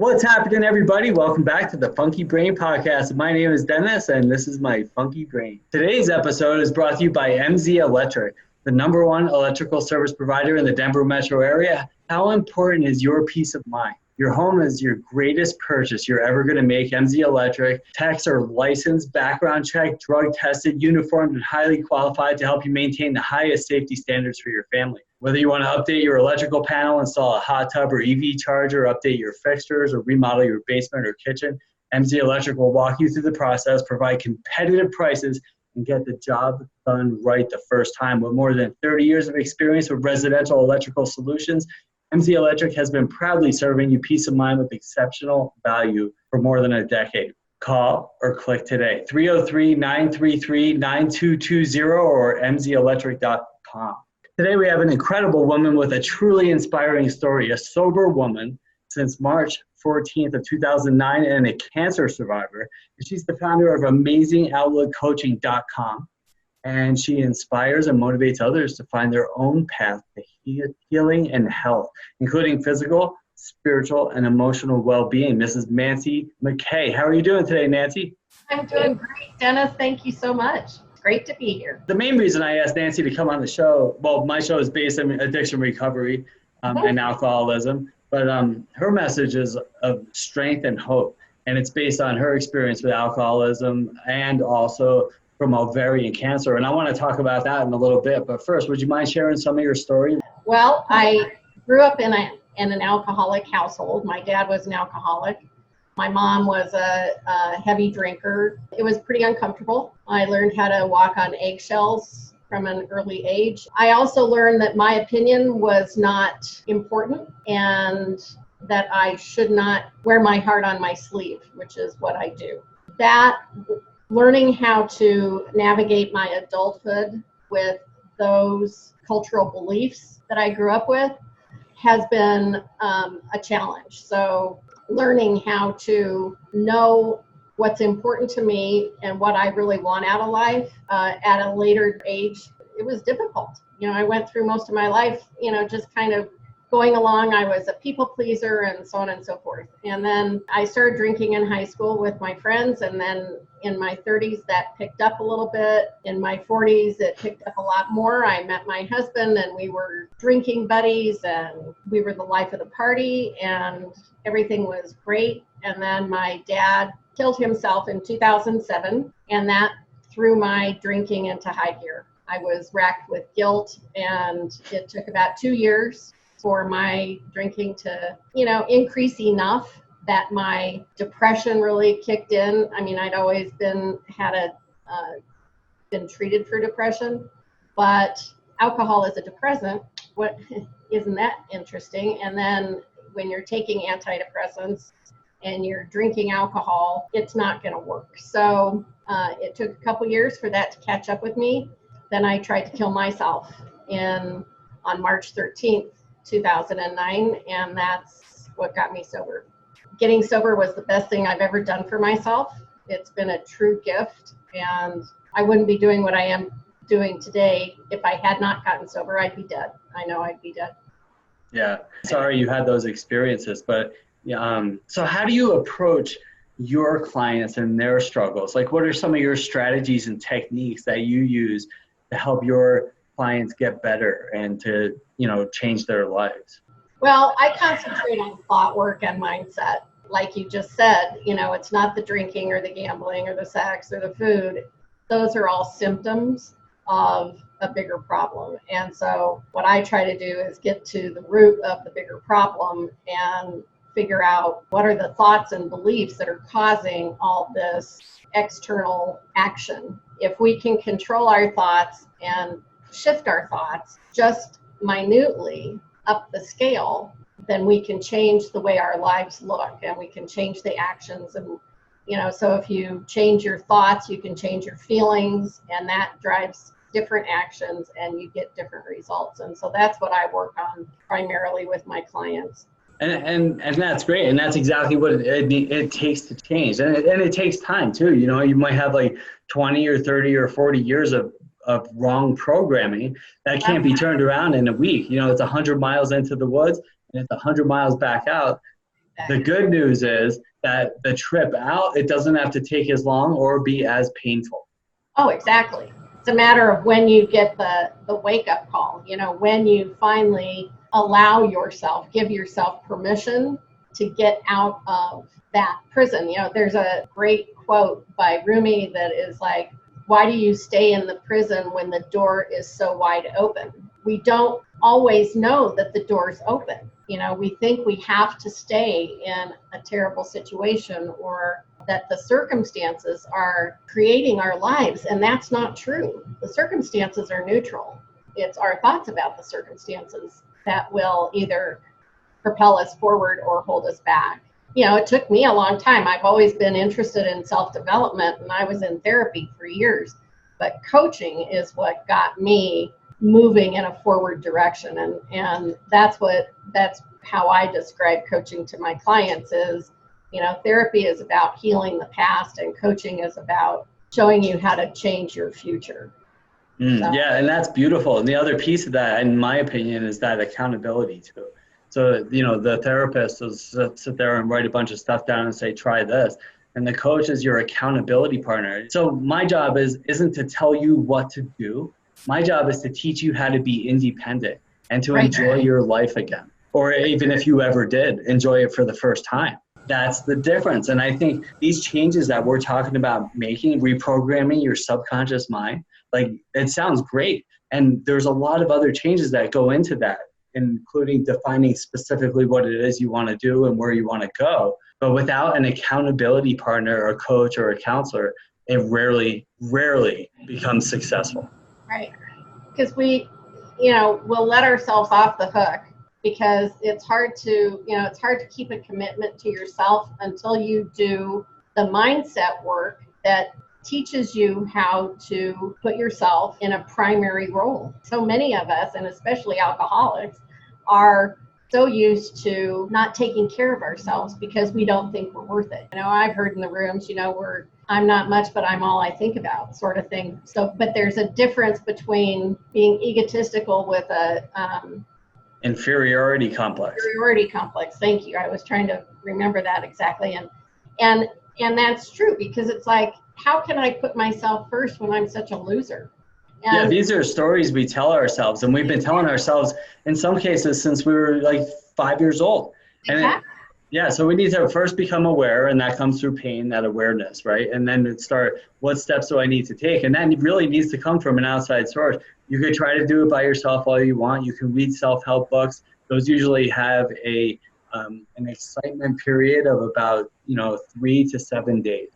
What's happening, everybody? Welcome back to the Funky Brain Podcast. My name is Dennis, and this is my Funky Brain. Today's episode is brought to you by MZ Electric, the #1 electrical service provider in the Denver metro area. How important is your peace of mind? Your home is your greatest purchase you're ever going to make. MZ Electric techs are licensed, background checked, drug tested, uniformed, and highly qualified to help you maintain the highest safety standards for your family. Whether you want to update your electrical panel, install a hot tub or EV charger, update your fixtures, or remodel your basement or kitchen, MZ Electric will walk you through the process, provide competitive prices, and get the job done right the first time. With more than 30 years of experience with residential electrical solutions, MZ Electric has been proudly serving you peace of mind with exceptional value for more than a decade. Call or click today, 303-933-9220 or mzelectric.com. Today we have an incredible woman with a truly inspiring story, a sober woman since March 14th of 2009 and a cancer survivor. She's the founder of AmazingOutlookCoaching.com, and she inspires and motivates others to find their own path to healing and health, including physical, spiritual, and emotional well-being. Mrs. Nancy McKay. How are you doing today, Nancy? I'm doing great, Dennis. Thank you so much. Great to be here. The main reason I asked Nancy to come on the show, well, my show is based on addiction recovery and alcoholism, but her message is of strength and hope, and it's based on her experience with alcoholism and also from ovarian cancer. And I want to talk about that in a little bit, but first, would you mind sharing some of your story? Well, I grew up in an alcoholic household. My dad was an alcoholic. My mom was a heavy drinker. It was pretty uncomfortable. I learned how to walk on eggshells from an early age. I also learned that my opinion was not important and that I should not wear my heart on my sleeve, which is what I do. That learning how to navigate my adulthood with those cultural beliefs that I grew up with has been a challenge. So learning how to know what's important to me and what I really want out of life at a later age, it was difficult. You know, I went through most of my life, just kind of going along. I was a people pleaser and so on and so forth. And then I started drinking in high school with my friends. And then in my 30s, that picked up a little bit. In my 40s, it picked up a lot more. I met my husband and we were drinking buddies and we were the life of the party and everything was great. And then my dad killed himself in 2007, and that threw my drinking into high gear. I was racked with guilt, and it took about 2 years for my drinking to, increase enough that my depression really kicked in. I mean, I'd always been treated for depression, but alcohol is a depressant. What isn't that interesting? And then when you're taking antidepressants and you're drinking alcohol, it's not going to work. So it took a couple years for that to catch up with me. Then I tried to kill myself on March 13th, 2009, and that's what got me sober. Getting sober was the best thing I've ever done for myself. It's been a true gift, and I wouldn't be doing what I am doing today if I had not gotten sober. I'd be dead. I know I'd be dead. Yeah, sorry you had those experiences, but so how do you approach your clients and their struggles? Like, what are some of your strategies and techniques that you use to help your clients get better and to, change their lives? Well, I concentrate on thought work and mindset. Like you just said, it's not the drinking or the gambling or the sex or the food. Those are all symptoms of a bigger problem. And so what I try to do is get to the root of the bigger problem and figure out what are the thoughts and beliefs that are causing all this external action. If we can control our thoughts and shift our thoughts just minutely up the scale, then we can change the way our lives look and we can change the actions. And, so if you change your thoughts, you can change your feelings, and that drives different actions and you get different results. And so that's what I work on primarily with my clients. And that's great. And that's exactly what it takes to change. And it takes time too. You might have like 20 or 30 or 40 years of wrong programming that can't be turned around in a week. It's 100 miles into the woods and it's 100 miles back out. The good news is that the trip out, it doesn't have to take as long or be as painful. Oh, exactly. It's a matter of when you get the wake-up call, when you finally allow yourself, give yourself permission to get out of that prison. There's a great quote by Rumi that is like, why do you stay in the prison when the door is so wide open? We don't always know that the door's open. We think we have to stay in a terrible situation or that the circumstances are creating our lives, and that's not true. The circumstances are neutral. It's our thoughts about the circumstances that will either propel us forward or hold us back. It took me a long time. I've always been interested in self-development, and I was in therapy for years, but coaching is what got me moving in a forward direction. And that's how I describe coaching to my clients is, therapy is about healing the past, and coaching is about showing you how to change your future. Yeah, and that's beautiful. And the other piece of that, in my opinion, is that accountability too. So, the therapist will sit there and write a bunch of stuff down and say, try this. And the coach is your accountability partner. So my job isn't to tell you what to do. My job is to teach you how to be independent and to enjoy your life again. Or even if you ever did, enjoy it for the first time. That's the difference. And I think these changes that we're talking about making, reprogramming your subconscious mind, like, it sounds great. And there's a lot of other changes that go into that, including defining specifically what it is you want to do and where you want to go. But without an accountability partner or a coach or a counselor, it rarely becomes successful. Right. Because we'll let ourselves off the hook because it's hard to keep a commitment to yourself until you do the mindset work that teaches you how to put yourself in a primary role. So many of us, and especially alcoholics, are so used to not taking care of ourselves because we don't think we're worth it. I've heard in the rooms, I'm not much, but I'm all I think about, sort of thing. So, but there's a difference between being egotistical with a inferiority complex. Inferiority complex. Thank you. I was trying to remember that exactly, and that's true because it's like, how can I put myself first when I'm such a loser? Yeah, these are stories we tell ourselves, and we've been telling ourselves in some cases since we were like 5 years old. And so we need to first become aware, and that comes through pain, that awareness, right? And then start, what steps do I need to take? And that really needs to come from an outside source. You could try to do it by yourself all you want. You can read self-help books. Those usually have an excitement period of about 3 to 7 days.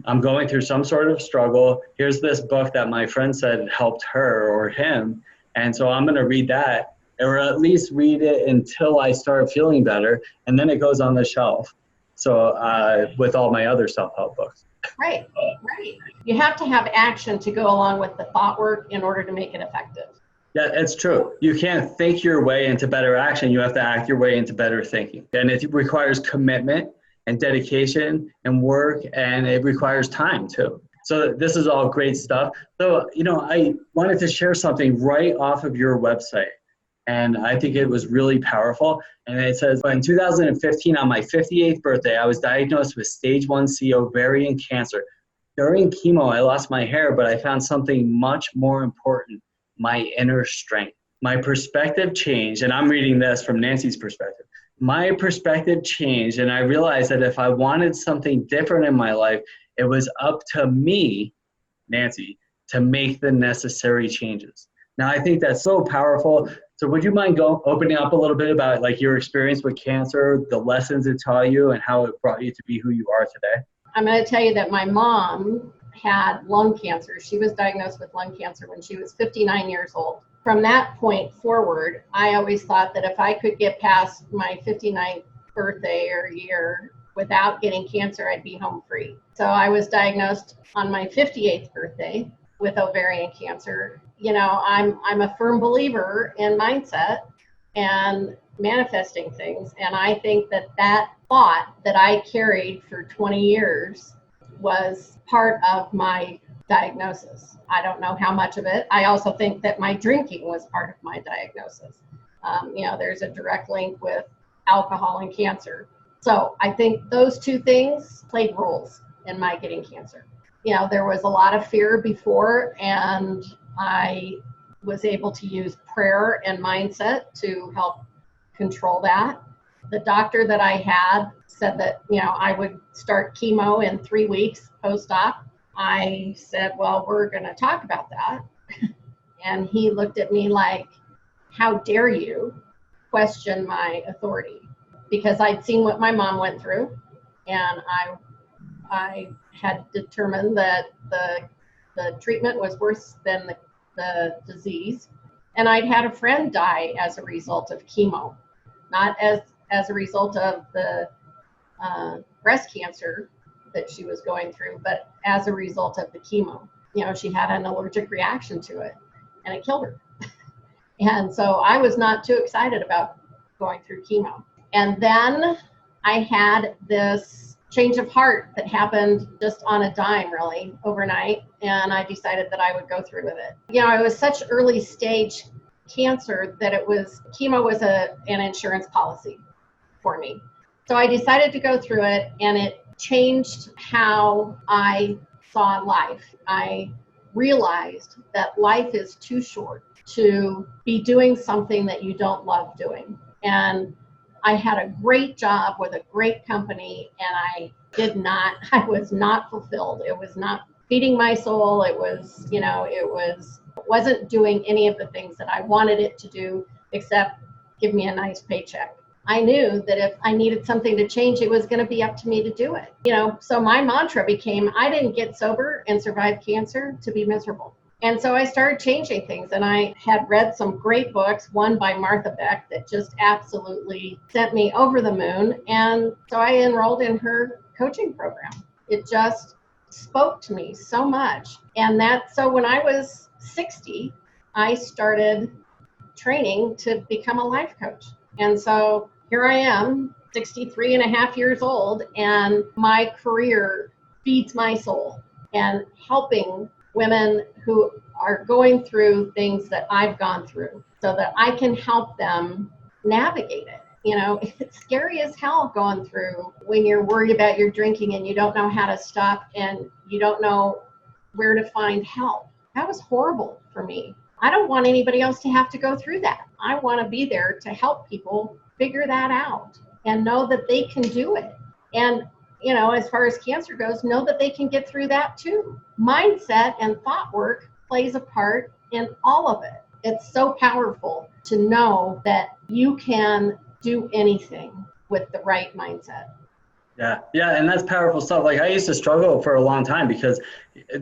I'm going through some sort of struggle. Here's this book that my friend said helped her or him. And so I'm going to read that, or at least read it until I start feeling better. And then it goes on the shelf. So with all my other self-help books. Right. You have to have action to go along with the thought work in order to make it effective. Yeah, it's true. You can't think your way into better action. You have to act your way into better thinking. And it requires commitment and dedication and work, and it requires time too. So this is all great stuff. So, I wanted to share something right off of your website, and I think it was really powerful. And it says, in 2015, on my 58th birthday, I was diagnosed with stage 1C ovarian cancer. During chemo, I lost my hair, but I found something much more important, my inner strength. My perspective changed, and I'm reading this from Nancy's perspective. My perspective changed, and I realized that if I wanted something different in my life, it was up to me, Nancy, to make the necessary changes. Now, I think that's so powerful. So would you mind opening up a little bit about like your experience with cancer, the lessons it taught you, and how it brought you to be who you are today? I'm going to tell you that my mom had lung cancer. She was diagnosed with lung cancer when she was 59 years old. From that point forward, I always thought that if I could get past my 59th birthday or year without getting cancer, I'd be home free. So I was diagnosed on my 58th birthday with ovarian cancer. I'm a firm believer in mindset and manifesting things. And I think that thought that I carried for 20 years was part of my diagnosis. I don't know how much of it. I also think that my drinking was part of my diagnosis. There's a direct link with alcohol and cancer. So I think those two things played roles in my getting cancer. You know, there was a lot of fear before, and I was able to use prayer and mindset to help control that. The doctor that I had said that, you know, I would start chemo in 3 weeks post-op. I said, well, we're going to talk about that. And he looked at me like, how dare you question my authority? Because I'd seen what my mom went through, and I had determined that the treatment was worse than the disease. And I'd had a friend die as a result of chemo, not as a result of the breast cancer that she was going through, but as a result of the chemo. You know, she had an allergic reaction to it, and it killed her. And so I was not too excited about going through chemo. And then I had this change of heart that happened just on a dime, really, overnight. And I decided that I would go through with it. You know, it was such early stage cancer that chemo was an insurance policy for me. So I decided to go through it, and it changed how I saw life. I realized that life is too short to be doing something that you don't love doing. And I had a great job with a great company, and I was not fulfilled. It was not feeding my soul. It was, you know, it wasn't doing any of the things that I wanted it to do, except give me a nice paycheck. I knew that if I needed something to change, it was going to be up to me to do it. You know, so my mantra became, I didn't get sober and survive cancer to be miserable. And so I started changing things, and I had read some great books, one by Martha Beck that just absolutely sent me over the moon. And so I enrolled in her coaching program. It just spoke to me so much. And so when I was 60, I started training to become a life coach. And so here I am, 63 and a half years old, and my career feeds my soul, and helping women who are going through things that I've gone through so that I can help them navigate it. You know, it's scary as hell going through when you're worried about your drinking and you don't know how to stop and you don't know where to find help. That was horrible for me. I don't want anybody else to have to go through that. I want to be there to help people figure that out and know that they can do it. And, you know, as far as cancer goes, know that they can get through that too. Mindset and thought work plays a part in all of it. It's so powerful to know that you can do anything with the right mindset. Yeah, and that's powerful stuff. Like I used to struggle for a long time because,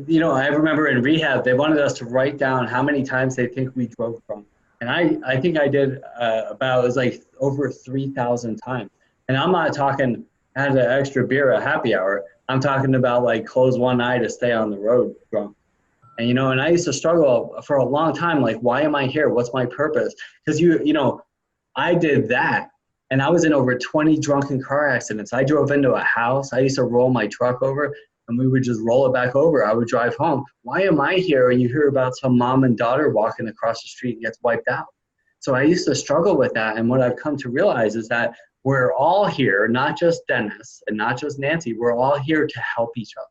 you know, I remember in rehab, they wanted us to write down how many times they think we drove drunk. And I think I did it was like over 3,000 times. And I'm not talking had an extra beer at happy hour. I'm talking about like close one eye to stay on the road drunk. And, you know, and I used to struggle for a long time. Like, why am I here? What's my purpose? Because, you know, I did that. And I was in over 20 drunken car accidents. I drove into a house. I used to roll my truck over, and we would just roll it back over. I would drive home. Why am I here? And you hear about some mom and daughter walking across the street and gets wiped out. So I used to struggle with that. And what I've come to realize is that we're all here, not just Dennis and not just Nancy. We're all here to help each other,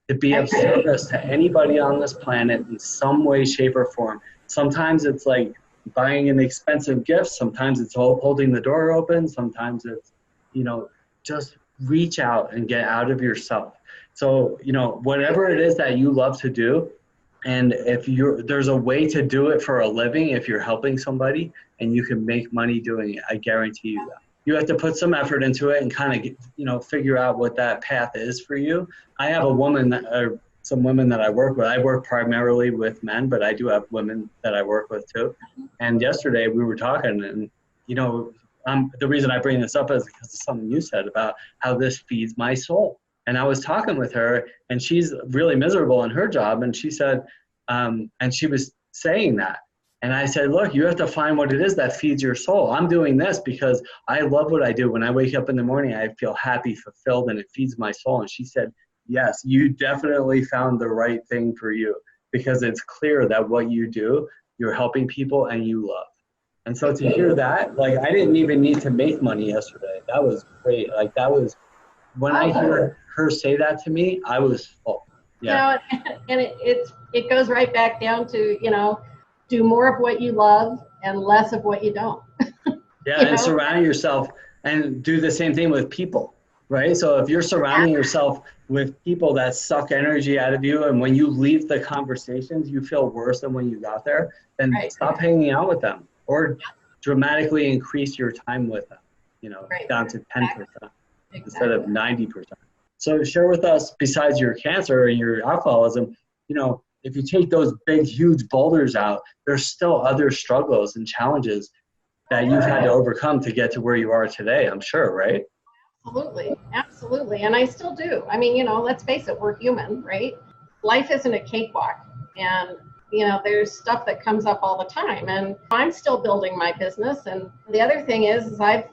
to be of service to anybody on this planet in some way, shape, or form. Sometimes it's like buying an expensive gift. Sometimes it's holding the door open. Sometimes it's, you know, just reach out and get out of yourself. So, you know, whatever it is that you love to do, and if there's a way to do it for a living, if you're helping somebody and you can make money doing it, I guarantee you that. You have to put some effort into it and kind of, you know, figure out what that path is for you. I have some women that I work with. I work primarily with men, but I do have women that I work with too. And yesterday we were talking, and, you know, the reason I bring this up is because of something you said about how this feeds my soul. And I was talking with her, and she's really miserable in her job. And she said, and she was saying that. And I said, look, you have to find what it is that feeds your soul. I'm doing this because I love what I do. When I wake up in the morning, I feel happy, fulfilled, and it feeds my soul. And she said, yes, you definitely found the right thing for you, because it's clear that what you do, you're helping people and you love. And so to hear that, like, I didn't even need to make money yesterday. That was great. Like, that was, when I hear her say that to me, I was full. Yeah. And it goes right back down to, do more of what you love and less of what you don't. Yeah, and surround yourself and do the same thing with people, right? So if you're surrounding yourself with people that suck energy out of you, and when you leave the conversations, you feel worse than when you got there, then stop hanging out with them, or dramatically increase your time with them, down to 10% instead of 90%. So share with us, besides your cancer and your alcoholism, if you take those big, huge boulders out, there's still other struggles and challenges that you've had to overcome to get to where you are today, I'm sure, right? Absolutely. And I still do. I mean, let's face it, we're human, right? Life isn't a cakewalk. And, there's stuff that comes up all the time. And I'm still building my business. And the other thing is I've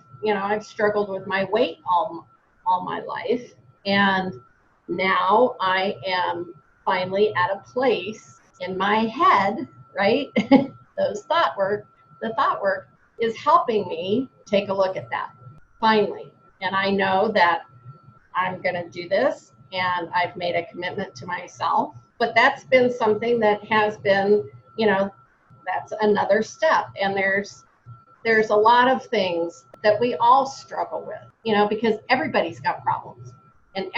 struggled with my weight all my life. And now I am finally at a place in my head, right? The thought work is helping me take a look at that finally. And I know that I'm going to do this, and I've made a commitment to myself. But that's been something that has been, that's another step. And there's a lot of things that we all struggle with, because everybody's got problems, and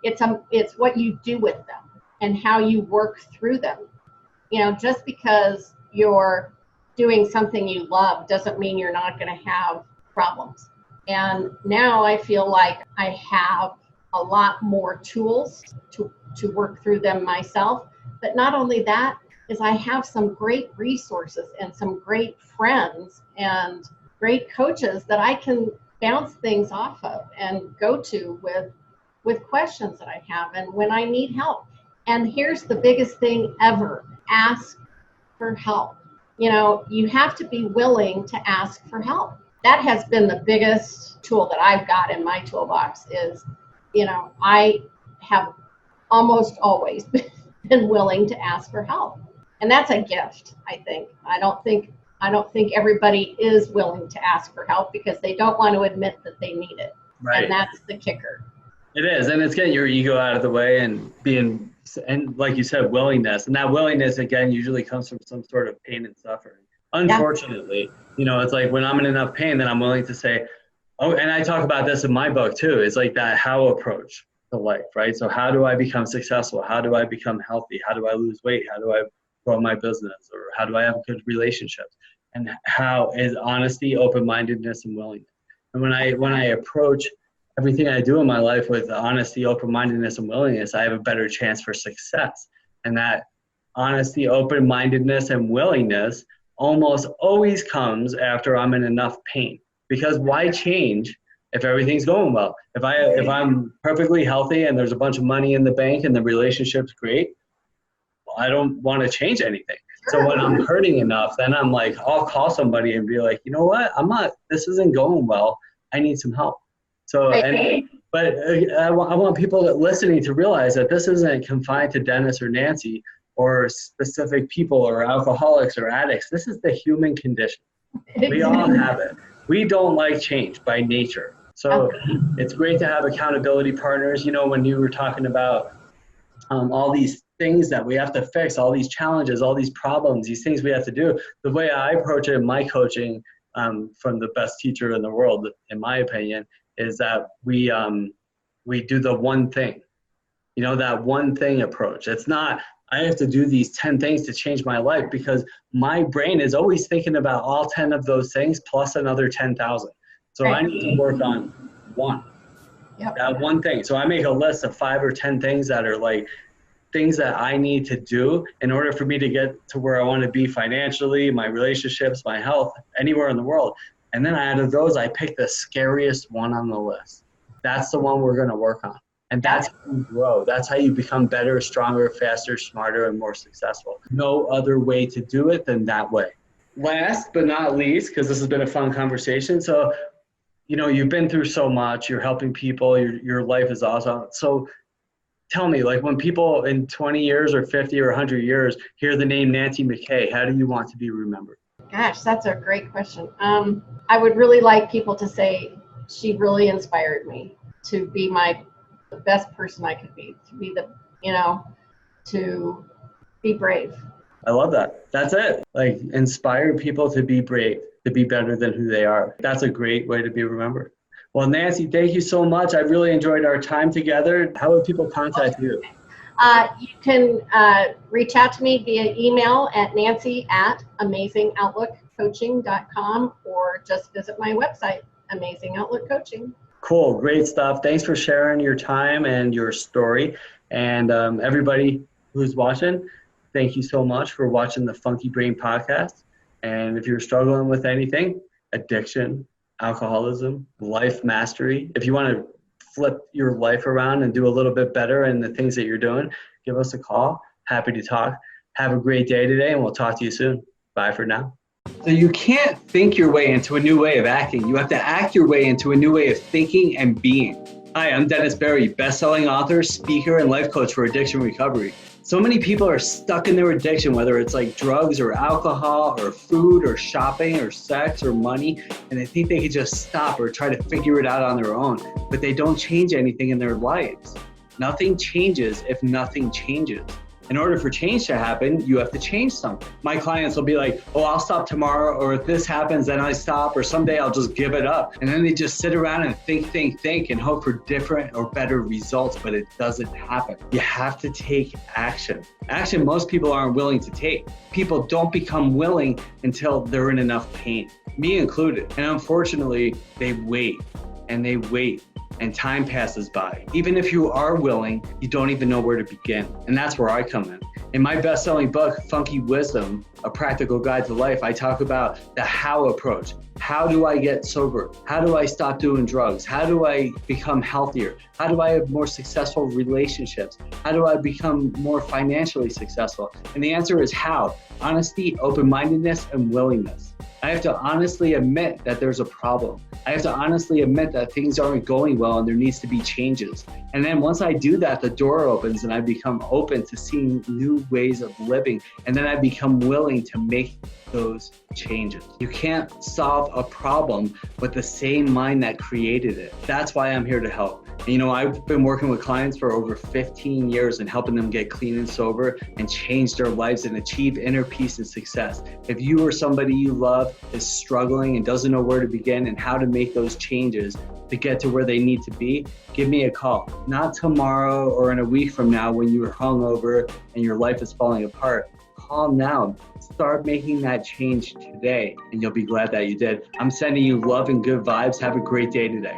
it's what you do with them and how you work through them. Just because you're doing something you love doesn't mean you're not going to have problems. And now I feel like I have a lot more tools to work through them myself. But not only that, is I have some great resources and some great friends and great coaches that I can bounce things off of and go to with questions that I have and when I need help. And here's the biggest thing ever: ask for help. You have to be willing to ask for help. That has been the biggest tool that I've got in my toolbox is, I have almost always been willing to ask for help. And that's a gift, I think. I don't think everybody is willing to ask for help because they don't want to admit that they need it. Right. And that's the kicker. It is. And it's getting your ego out of the way and like you said, willingness. And that willingness, again, usually comes from some sort of pain and suffering. Unfortunately, it's like when I'm in enough pain, then I'm willing to say, and I talk about this in my book too. It's like that how approach to life, right? So how do I become successful? How do I become healthy? How do I lose weight? How do I grow my business? Or how do I have good relationships? And how is honesty, open-mindedness, and willingness. And when I approach everything I do in my life with honesty, open-mindedness, and willingness, I have a better chance for success. And that honesty, open-mindedness, and willingness almost always comes after I'm in enough pain. Because why change if everything's going well? If I'm perfectly healthy and there's a bunch of money in the bank and the relationship's great, well, I don't want to change anything. So when I'm hurting enough, then I'm like, I'll call somebody and be like, you know what? This isn't going well. I need some help. So, but I want people listening to realize that this isn't confined to Dennis or Nancy or specific people or alcoholics or addicts. This is the human condition. We all have it. We don't like change by nature. So it's great to have accountability partners. When you were talking about all these things that we have to fix, all these challenges, all these problems, these things we have to do, the way I approach it in my coaching from the best teacher in the world, in my opinion, is that we do the one thing, that one thing approach. It's not, I have to do these 10 things to change my life, because my brain is always thinking about all 10 of those things plus another 10,000. So I need to work on one, that one thing. So I make a list of 5 or 10 things that are like things that I need to do in order for me to get to where I want to be financially, my relationships, my health, anywhere in the world. And then out of those, I pick the scariest one on the list. That's the one we're going to work on. And that's how you grow. That's how you become better, stronger, faster, smarter, and more successful. No other way to do it than that way. Last but not least, because this has been a fun conversation. So, you've been through so much. You're helping people. Your life is awesome. So tell me, like, when people in 20 years or 50 or 100 years hear the name Nancy McKay, how do you want to be remembered? Gosh, that's a great question. I would really like people to say she really inspired me to be the best person I could be, to be to be brave. I love that. That's it. Like, inspire people to be brave, to be better than who they are. That's a great way to be remembered. Well, Nancy, thank you so much. I really enjoyed our time together. How would people contact you? You can reach out to me via email at nancy@amazingoutlookcoaching.com, or just visit my website, Amazing Outlook Coaching. Cool. Great stuff. Thanks for sharing your time and your story. And everybody who's watching, thank you so much for watching the Funky Brain podcast. And if you're struggling with anything, addiction, alcoholism, life mastery, if you want to flip your life around and do a little bit better in the things that you're doing, give us a call. Happy to talk. Have a great day today, and we'll talk to you soon. Bye for now. So you can't think your way into a new way of acting. You have to act your way into a new way of thinking and being. Hi, I'm Dennis Berry, best-selling author, speaker, and life coach for addiction recovery. So many people are stuck in their addiction, whether it's like drugs or alcohol or food or shopping or sex or money, and they think they could just stop or try to figure it out on their own, but they don't change anything in their lives. Nothing changes if nothing changes. In order for change to happen, you have to change something. My clients will be like, oh, I'll stop tomorrow, or if this happens, then I stop, or someday I'll just give it up. And then they just sit around and think, and hope for different or better results, but it doesn't happen. You have to take action. Action most people aren't willing to take. People don't become willing until they're in enough pain, me included. And unfortunately, they wait, and time passes by. Even if you are willing, you don't even know where to begin. And that's where I come in. In my best-selling book, Funky Wisdom, A Practical Guide to Life, I talk about the how approach. How do I get sober? How do I stop doing drugs? How do I become healthier? How do I have more successful relationships? How do I become more financially successful? And the answer is how. Honesty, open-mindedness, and willingness. I have to honestly admit that there's a problem. I have to honestly admit that things aren't going well and there needs to be changes. And then once I do that, the door opens and I become open to seeing new ways of living. And then I become willing to make those changes. You can't solve a problem with the same mind that created it. That's why I'm here to help. And, I've been working with clients for over 15 years and helping them get clean and sober and change their lives and achieve inner peace and success. If you or somebody you love is struggling and doesn't know where to begin and how to make those changes to get to where they need to be, give me a call. Not tomorrow or in a week from now when you are hungover and your life is falling apart. Call now. Start making that change today, and you'll be glad that you did. I'm sending you love and good vibes. Have a great day today.